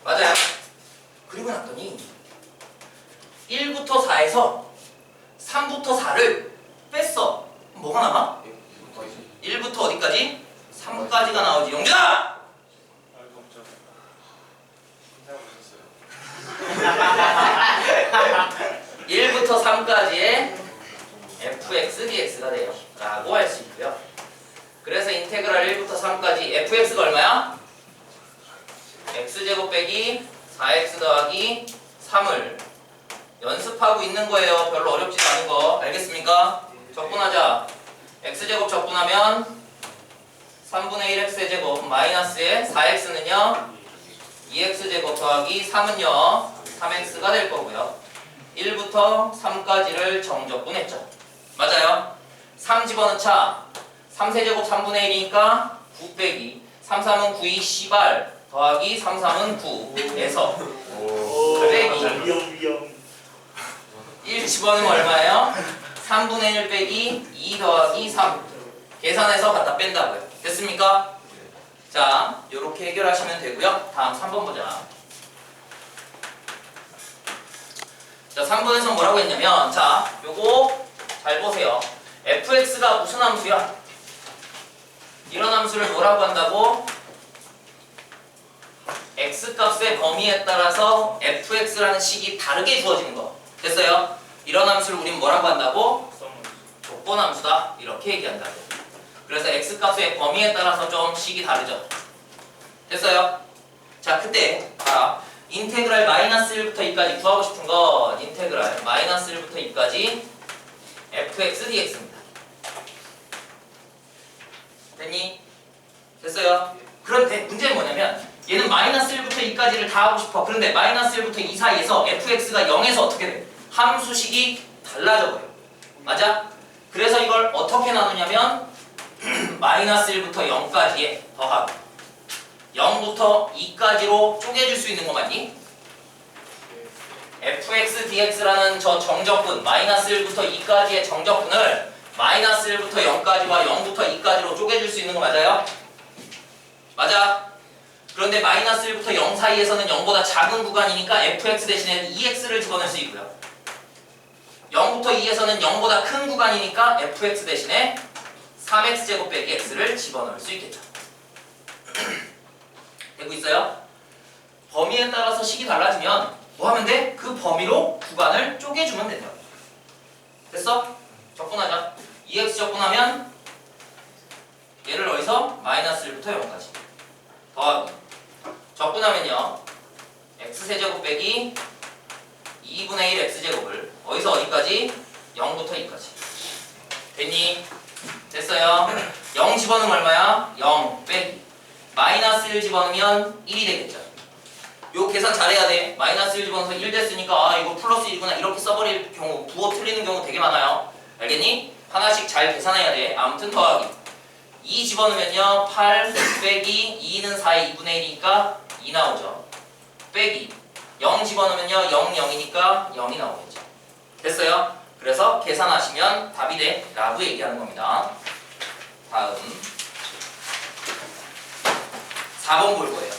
맞아요? 그리고 났더니 1부터 4에서 3부터 4를 뺐어. 뭐가 남아? 1부터 어디까지? 3까지가 나오지. 영준아! 1부터 3까지의 fx dx가 돼요. 라고 할 수 있고요. 그래서 인테그랄 1부터 3까지 fx가 얼마야? x제곱 빼기 4x 더하기 3을 연습하고 있는 거예요. 별로 어렵지도 않은 거. 알겠습니까? 적분하자. x제곱 적분하면 3분의 1 x제곱 마이너스에 4x는요 2x제곱 더하기 3은요 3x가 될 거고요. 1부터 3까지를 정적분했죠. 맞아요? 3 집어넣자. 3세제곱 3분의 1이니까 9 빼기 3, 3은 9이 씨발 더하기 3, 3은 9에서 빼기 1 집어넣으면 얼마예요? 3분의 1 빼기 2 더하기 3 계산해서 갖다 뺀다고요. 됐습니까? 자, 요렇게 해결하시면 되고요. 다음 3번 보자. 자, 3번에서 뭐라고 했냐면 자, 요거 잘 보세요. fx가 무슨 함수야? 이런 함수를 뭐라고 한다고? x값의 범위에 따라서 fx라는 식이 다르게 주어지는 거. 됐어요? 이런 함수를 우린 뭐라고 한다고? 조건함수다. 이렇게 얘기한다고. 그래서 x값의 범위에 따라서 좀 식이 다르죠. 됐어요? 자, 그때 봐라. 인테그랄 마이너스 1부터 2까지 구하고 싶은 건 인테그랄 마이너스 1부터 2까지 fx dx입니다. 됐니? 됐어요? 그런데 문제는 뭐냐면 얘는 마이너스 1부터 2까지를 다 하고 싶어. 그런데 마이너스 1부터 2 사이에서 fx가 0에서 어떻게 돼? 함수식이 달라져 버려. 맞아? 그래서 이걸 어떻게 나누냐면 마이너스 1부터 0까지에 더하고 0부터 2까지로 쪼개줄 수 있는 거 맞니? fx dx라는 저 정적분 마이너스 1부터 2까지의 정적분을 마이너스 1부터 0까지와 0부터 2까지로 쪼개줄 수 있는 거 맞아요? 맞아? 그런데 마이너스 1부터 0 사이에서는 0보다 작은 구간이니까 fx 대신에 2x를 집어넣을 수 있고요. 0부터 2에서는 0보다 큰 구간이니까 fx 대신에 3x제곱 빼기 x를 집어넣을 수 있겠죠. 되고 있어요? 범위에 따라서 식이 달라지면 뭐 하면 돼? 그 범위로 구간을 쪼개주면 된다. 됐어? 적분하자. 2x 적분하면 얘를 어디서? 마이너스 1부터 0까지 더하기 적분하면요 x세제곱 빼기 2분의 1 x제곱을 어디서 어디까지? 0부터 2까지 됐니? 됐어요? 0 집어넣으면 얼마야? 0 빼기 마이너스 1 집어넣으면 1이 되겠죠. 요 계산 잘해야 돼. 마이너스 1 집어넣어서 1 됐으니까 아 이거 플러스 1이구나 이렇게 써버릴 경우 부호 틀리는 경우 되게 많아요. 알겠니? 하나씩 잘 계산해야 돼. 아무튼 더하기 2 집어넣으면요 8 빼기 2는 4의 2분의 1이니까 2 나오죠. 빼기 0 집어넣으면요 0, 0이니까 0이 나오겠죠. 됐어요? 그래서 계산하시면 답이 돼 라고 얘기하는 겁니다. 다음 4번 볼 거예요.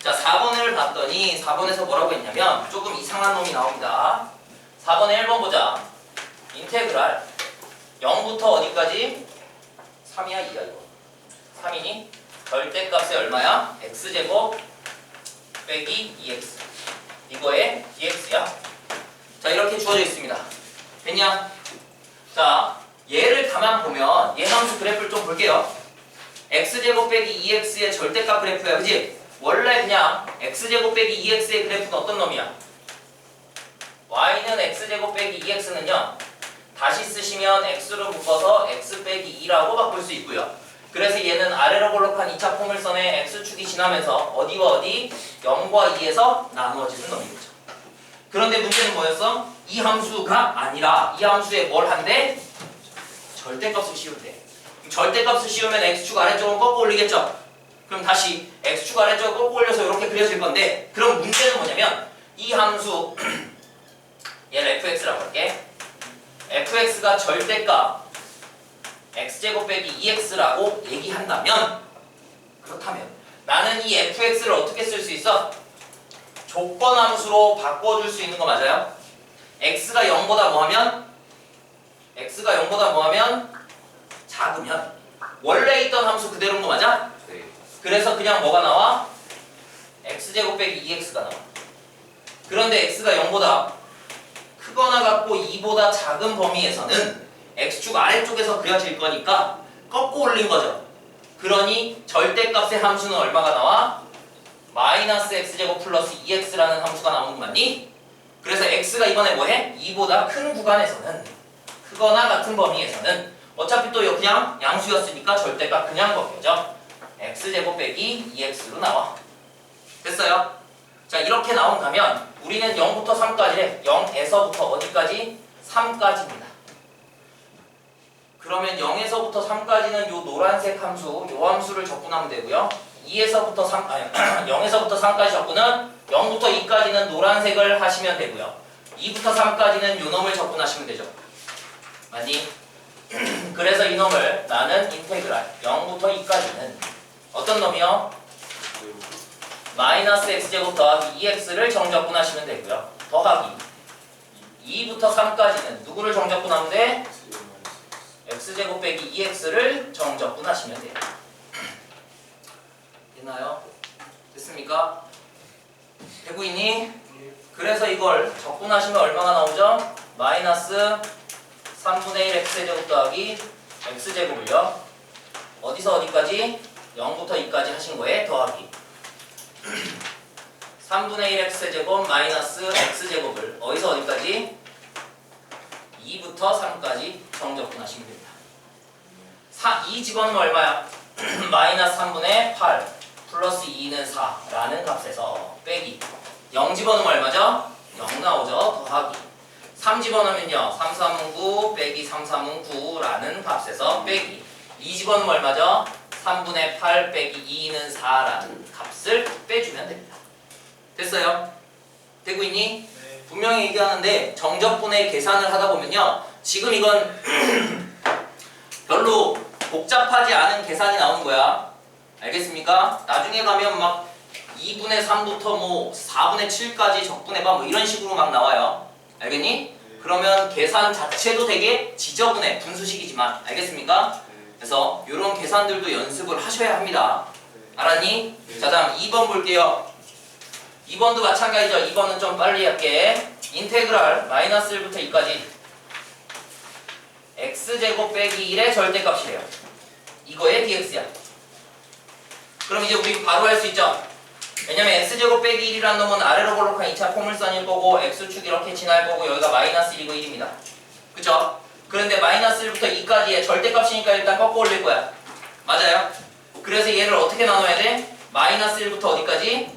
자, 4번을 봤더니 4번에서 뭐라고 했냐면 조금 이상한 놈이 나옵니다. 4번에 1번 보자. 인테그랄 0부터 어디까지? 3이야 2야 이거 3이니? 절대값이 얼마야? x제곱 빼기 2x 이거의 dx야. 자, 이렇게 주어져 있습니다. 됐냐? 자, 얘를 가만 보면 얘 함수 그래프를 좀 볼게요. x제곱 빼기 2x의 절대값 그래프야. 그치? 원래 그냥 x제곱 빼기 2x의 그래프는 어떤 놈이야? y는 x제곱 빼기 2x는요 다시 쓰시면 x로 묶어서 x 빼기 2라고 바꿀 수 있고요. 그래서 얘는 아래로 볼록한 2차 포물선의 x축이 지나면서 어디와 어디? 0과 2에서 나누어지는 놈이겠죠. 그런데 문제는 뭐였어? 이 함수가 아니라 이 함수에 뭘 한대? 절대값을 씌운대. 절대값을 씌우면 x축 아래쪽으로 꺾어 올리겠죠? 그럼 다시 x축 아래쪽으로 꺾어 올려서 이렇게 그려질 건데 그럼 문제는 뭐냐면 이 함수 얘를 fx라고 할게. fx가 절대값 x제곱 빼기 2x라고 얘기한다면 그렇다면 나는 이 fx를 어떻게 쓸 수 있어? 조건함수로 바꿔줄 수 있는 거 맞아요? x가 0보다 뭐하면? x가 0보다 뭐하면? 작으면 원래 있던 함수 그대로인 거 맞아? 네. 그래서 그냥 뭐가 나와? x제곱 빼기 2x가 나와. 그런데 x가 0보다 크거나 같고 2보다 작은 범위에서는 x축 아래쪽에서 그려질 거니까 꺾고 올린 거죠. 그러니 절대값의 함수는 얼마가 나와? 마이너스 x제곱 플러스 2x라는 함수가 나오는 거 맞니? 그래서 x가 이번에 뭐해? 2보다 큰 구간에서는, 크거나 같은 범위에서는 어차피 또 그냥 양수였으니까 절대값 그냥 벗겨져. x제곱 빼기 2x로 나와. 됐어요? 자, 이렇게 나온다면 우리는 0부터 3까지래. 0에서부터 어디까지? 3까지입니다. 그러면 0에서부터 3까지는 요 노란색 함수, 요 함수를 적분하면 되고요. 2에서부터 3, 아니 0에서부터 3까지 적분은 0부터 2까지는 노란색을 하시면 되고요. 2부터 3까지는 요 놈을 적분하시면 되죠. 맞니? 그래서 이 놈을 나는 인테그랄 0부터 2까지는 어떤 놈이요? 마이너스 x제곱 더하기 2x를 정적분하시면 되고요. 더하기 2부터 3까지는 누구를 정적분하면 돼? x제곱 빼기 2x를 정적분하시면 돼요. 됐나요? 됐습니까? 되고 있니? 그래서 이걸 적분하시면 얼마가 나오죠? 마이너스 3분의 1 x제곱 더하기 x제곱을요. 어디서 어디까지? 0부터 2까지 하신 거에 더하기 3분의 1 x제곱 마이너스 x제곱을 어디서 어디까지? 2부터 3까지 정적분하시면 됩니다. 2 집어넣으면 얼마야? 마이너스 3분의 8 플러스 2는 4라는 값에서 빼기 0 집어넣으면 얼마죠? 0 나오죠? 더하기 3 집어넣으면요 3, 3은 9 빼기 3, 3은 9라는 값에서 빼기 2 집어넣으면 얼마죠? 3분의 8 빼기 2는 4라는 값을 빼주면 됩니다. 됐어요? 되고 있니? 네. 분명히 얘기하는데 정적분의 계산을 하다 보면요 지금 이건 별로 복잡하지 않은 계산이 나오는 거야. 알겠습니까? 나중에 가면 막 2분의 3부터 뭐 4분의 7까지 적분해봐 뭐 이런 식으로 막 나와요. 알겠니? 네. 그러면 계산 자체도 되게 지저분해. 분수식이지만. 알겠습니까? 네. 그래서 이런 계산들도 연습을 하셔야 합니다. 네. 알았니? 네. 자, 다음 2번 볼게요. 2번도 마찬가지죠. 2번은 좀 빨리 할게. 인테그랄 마이너스 1부터 2까지 x제곱 빼기 1의 절대값이래요. 이거의 dx야. 그럼 이제 우리 바로 할 수 있죠? 왜냐면 x제곱 빼기 1이라는 놈은 아래로 볼록한 2차 포물선일 거고 x축 이렇게 지날 거고 여기가 마이너스 1이고 1입니다. 그쵸? 그런데 마이너스 1부터 2까지의 절대값이니까 일단 꺾어 올릴 거야. 맞아요? 그래서 얘를 어떻게 나눠야 돼? 마이너스 1부터 어디까지?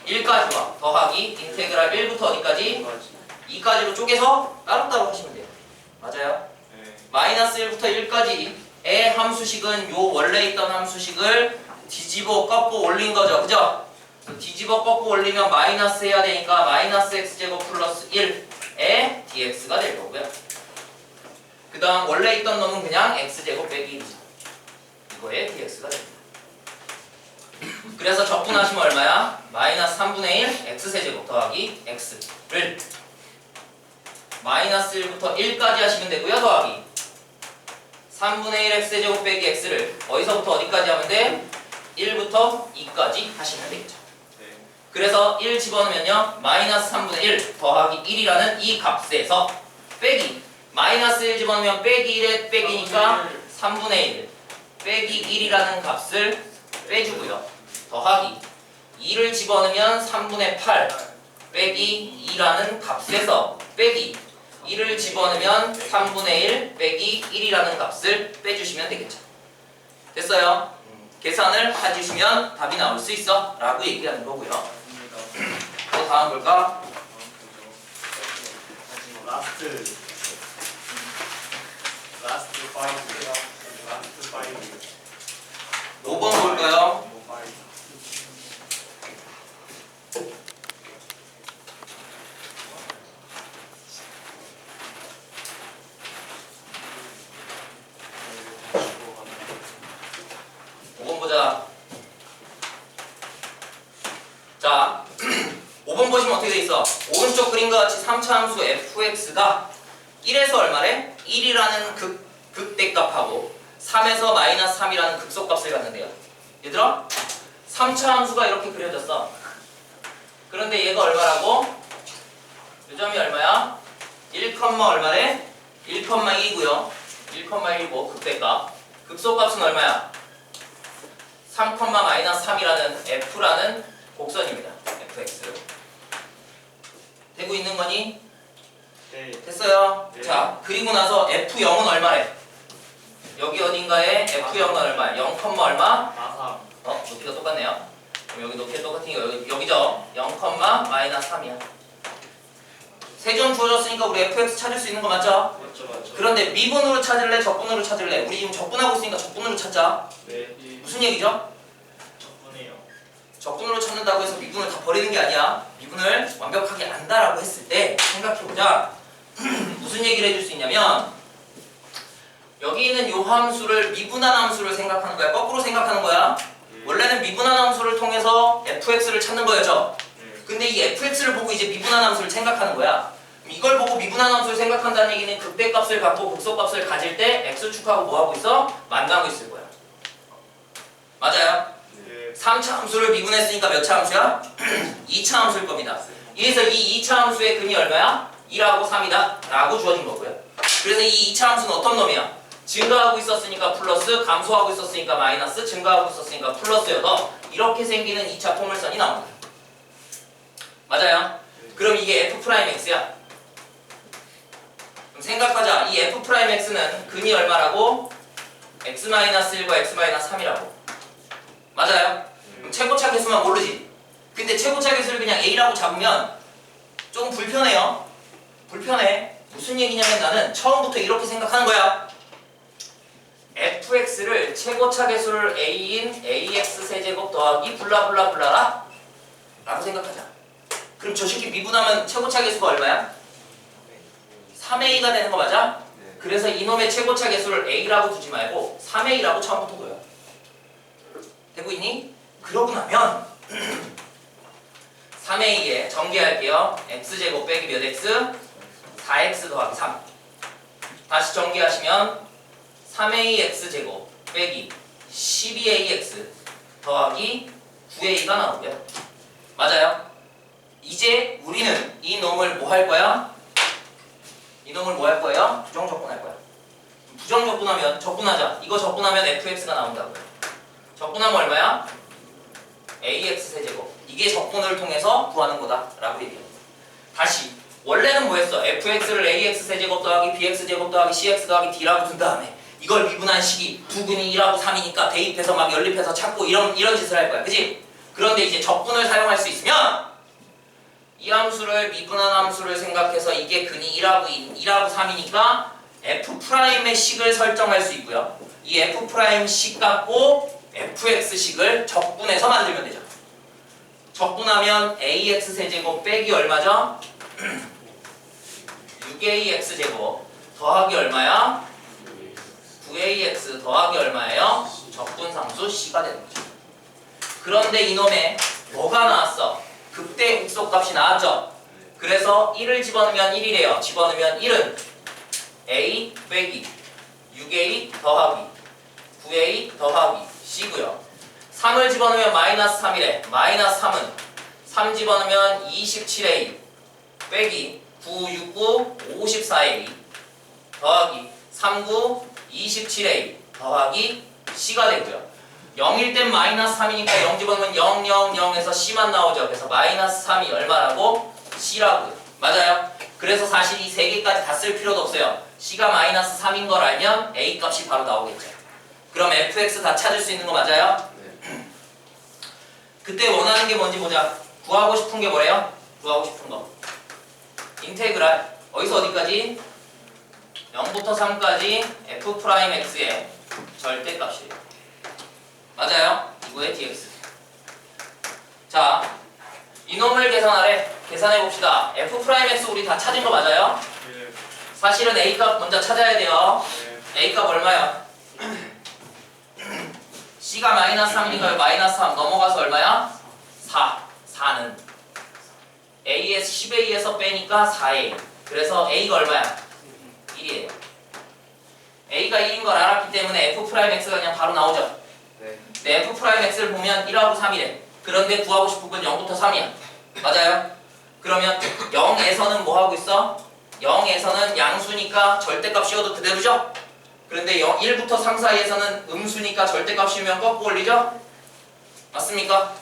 1까지와 더하기 인테그랄 1부터 어디까지? 2까지로 쪼개서 따로따로 하시면 돼요. 맞아요? 네. 마이너스 1부터 1까지의 함수식은 요 원래 있던 함수식을 뒤집어 꺾고 올린 거죠. 그죠? 뒤집어 꺾고 올리면 마이너스 해야 되니까 마이너스 x제곱 플러스 1의 dx가 될 거고요. 그 다음 원래 있던 놈은 그냥 x제곱 빼기 1이죠. 이거의 dx가 됩니다. 그래서 적분하시면 얼마야? 마이너스 3분의 1 x세제곱 더하기 x를 마이너스 1부터 1까지 하시면 되고요. 더하기 3분의 1 x제곱 빼기 x를 어디서부터 어디까지 하면 돼? 1부터 2까지 하시면 되겠죠. 네. 그래서 1 집어넣으면요 마이너스 3분의 1 더하기 1이라는 이 값에서 빼기 마이너스 1 집어넣으면 빼기 1의 빼기니까 3분의 1 빼기 1이라는 값을 빼주고요. 더하기 2를 집어넣으면 3분의 8 빼기 2라는 값에서 빼기 2를 집어넣으면 3분의 1 빼기 1이라는 값을 빼주시면 되겠죠. 됐어요? 계산을 해주시면 답이 나올 수 있어 라고 얘기하는 거고요. 또 다음 볼까? 라스트 5. 5번 볼까요? 보자. 자, 5번 보시면 어떻게 돼 있어? 오른쪽 그림과 같이 3차 함수 fx가 1에서 얼마래? 1이라는 극대값하고 3에서 마이너스 3이라는 극소값을 갖는데요. 얘들아, 3차 함수가 이렇게 그려졌어. 그런데 얘가 얼마라고? 요점이 얼마야? 1, 얼마래? 1,2고요. 1,1고 극대값. 극소값은 얼마야? 3,-3이라는 f라는 곡선입니다. fx. 되고 있는 거니? 네. 됐어요. 네. 자, 그리고 나서 f0은 얼마래? 여기 어딘가에 f0은 얼마? 0, 얼마? 마삼. 높이가 똑같네요. 그럼 여기 높이가 똑같으니까 여기죠? 0,-3이야. 세 점 주어졌으니까 우리 fx 찾을 수 있는 거 맞죠? 맞죠. 그런데 미분으로 찾을래? 적분으로 찾을래? 우리 지금 적분하고 있으니까 적분으로 찾자. 네. 무슨 얘기죠? 적분해요. 적분으로 찾는다고 해서 미분을 다 버리는 게 아니야. 미분을 완벽하게 안다라고 했을 때 생각해보자. 무슨 얘기를 해줄 수 있냐면 여기 있는 요 함수를 미분한 함수를 생각하는 거야. 거꾸로 생각하는 거야. 원래는 미분한 함수를 통해서 fx를 찾는 거였죠. 근데 이 fx를 보고 이제 미분한 함수를 생각하는 거야. 이걸 보고 미분한 함수를 생각한다는 얘기는 극대값을 갖고 극소값을 가질 때 x축하고 뭐하고 있어? 만나고 있을 거야. 맞아요? 네. 3차 함수를 미분했으니까 몇 차 함수야? 2차 함수일 겁니다. 그래서 이 2차 함수의 근이 얼마야? 2하고 3이다 라고 주어진 거고요. 그래서 이 2차 함수는 어떤 놈이야? 증가하고 있었으니까 플러스, 감소하고 있었으니까 마이너스, 증가하고 있었으니까 플러스여서 이렇게 생기는 2차 포물선이 나옵니다. 맞아요? 그럼 이게 f'x야. 그럼 생각하자. 이 f'x는 근이 얼마라고? x-1과 x-3이라고. 맞아요? 그럼 최고차 계수만 모르지. 근데 최고차 계수를 그냥 a라고 잡으면 조금 불편해요. 불편해. 무슨 얘기냐면 나는 처음부터 이렇게 생각하는 거야. fx를 최고차 계수를 a인 ax 세제곱 더하기 블라블라블라라 라고 생각하자. 그럼 저 새끼 미분하면 최고차 계수가 얼마야? 3a가 되는 거 맞아? 그래서 이놈의 최고차 계수를 a라고 두지 말고 3a라고 처음부터 둬요. 되고 있니? 그러고 나면 3a에 정리할게요. x제곱 빼기 몇 x? 4x 더하기 3. 다시 정리하시면 3ax제곱 빼기 12ax 더하기 9a가 나오고요. 맞아요? 이제 우리는 이 놈을 뭐 할 거야? 이 놈을 뭐 할 거예요? 부정적분할 거야. 부정적분하면 적분하자. 이거 적분하면 fx가 나온다고요. 적분하면 얼마야? ax 세제곱. 이게 적분을 통해서 구하는 거다 라고 얘기합니다. 다시 원래는 뭐 했어? fx를 ax 세제곱 더하기 bx 제곱 더하기 cx 더하기 d라고 둔 다음에 이걸 미분한 식이 두 근이 1하고 3이니까 대입해서 막 연립해서 찾고 이런 짓을 할 거야. 그치? 그런데 이제 적분을 사용할 수 있으면 이 함수를 미분한 함수를 생각해서 이게 근이 1하고 3이니까 f'의 식을 설정할 수 있고요. 이 f'식 갖고 fx식을 적분해서 만들면 되죠. 적분하면 ax 세제곱 빼기 얼마죠? 6ax제곱 더하기 얼마야? 9ax 더하기 얼마예요? 적분상수 c가 되는 거죠. 그런데 이놈에 뭐가 나왔어? 극대 극소값이 나왔죠? 그래서 1을 집어넣으면 1이래요. 집어넣으면 1은 a 빼기 6a 더하기 9a 더하기 c고요. 3을 집어넣으면 마이너스 3이래. 마이너스 3은 3 집어넣으면 27a 빼기 9, 6, 9, 54a 더하기 3, 9, 27a 더하기 c가 되고요. 0일 땐 마이너스 3이니까 0 집어넣으면 0, 0, 0에서 c만 나오죠. 그래서 마이너스 3이 얼마라고? c라고요. 맞아요? 그래서 사실 이 세 개까지 다 쓸 필요도 없어요. c가 마이너스 3인 걸 알면 a 값이 바로 나오겠죠. 그럼 fx 다 찾을 수 있는 거 맞아요? 그때 원하는 게 뭔지 보자. 구하고 싶은 게 뭐래요? 구하고 싶은 거. 인테그랄. 어디서 어디까지? 0부터 3까지 f'x의 절대값이에요. 맞아요? 이거의 dx. 자, 이놈을 계산하래. 계산해봅시다. f'x 우리 다 찾은 거 맞아요? 네. 사실은 a값 먼저 찾아야 돼요. 네. a값 얼마야? c가 마이너스 3이니까 마이너스 3 넘어가서 얼마야? 4. 4는 a에서 10a에서 빼니까 4a. 그래서 a가 얼마야? 1이에요. a가 1인 걸 알았기 때문에 f'x가 그냥 바로 나오죠. 네, f'x를 보면 1하고 3이래. 그런데 구하고 싶은 건 0부터 3이야. 맞아요? 그러면 0에서는 뭐 하고 있어? 0에서는 양수니까 절대값 씌워도 그대로죠? 그런데 1부터 3 사이에서는 음수니까 절대값이면 꺾고 올리죠? 맞습니까?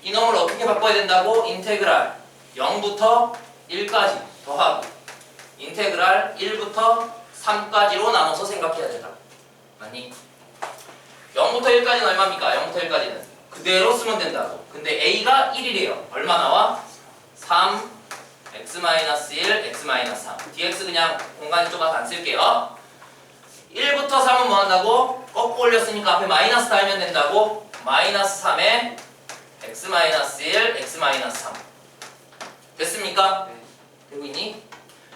이 놈을 어떻게 바꿔야 된다고? 인테그랄 0부터 1까지 더하기 인테그랄 1부터 3까지로 나눠서 생각해야 된다. 맞니? 0부터 1까지는 얼마입니까? 0부터 1까지는 그대로 쓰면 된다고. 근데 A가 1이래요. 얼마 나와? 3 x-1 x-3 dx 그냥 공간이 좁아서 안 쓸게요. 1부터 3은 뭐 한다고? 꺾고 올렸으니까 앞에 마이너스 달면 된다고. 마이너스 3에 x-1 x-3 됐습니까? 되고 있니?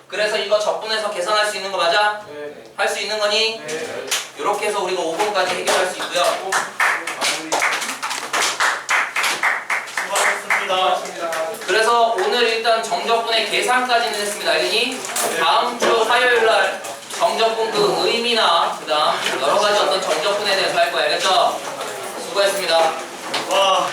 그래서 이거 적분해서 계산할 수 있는 거 맞아? 네. 할 수 있는 거니? 네. 이렇게 해서 우리가 5번까지 해결할 수 있고요. 수고하셨습니다. 그래서 오늘 일단 정적분의 계산까지는 했습니다. 알겠니? 다음 주 화요일 날 정적분 그 의미나 그다음 여러 가지 어떤 정적분에 대해서 할 거야. 알겠죠? 수고했습니다. 와.